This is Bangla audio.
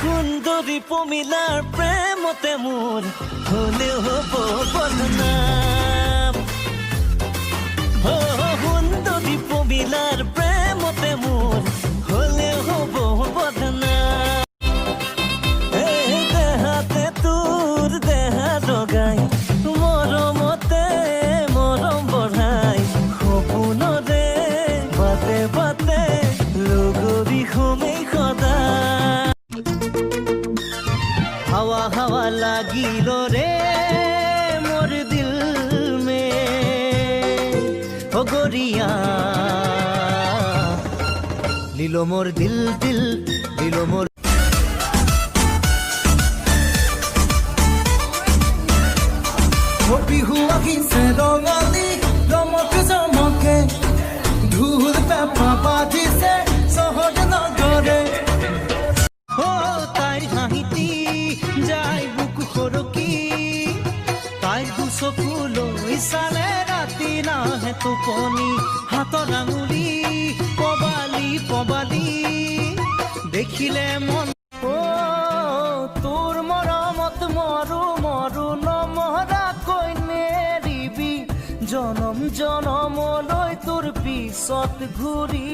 সুন্দরী পমিলার প্রেমতে মোর হলেও হব বদনাম। সুন্দরী পমিলার প্রেমতে মোর হলেও হব বদনাম। দেহাতে তোর দেহা রগাই মরমতে মরম বঢ়াই সপোনৰে বাটে বাটে লগৰী সোমেই সদায়। হাৱা হাৱা লাগিল ৰে মোর দিল মে গরিয়া লীলো মোর দিল দিল লীলো মোর। বিহু আহিছে ৰঙালী ৰমক জমকে ঢোল পেঁপা বাজিছে চহৰ নগৰে। তাইৰ হাঁহিটি যাই বুক সৰকি তাইৰ দুচকুলৈ চালে ৰাতি নাহে টোপনি। হাতৰ আঙুলি পবালি পবালি দেখিলে মন তোৰ মৰমত মৰো মৰো নমৰাকৈ নেৰিবি জনম জনমলৈ তোৰ পিছত ঘূৰি।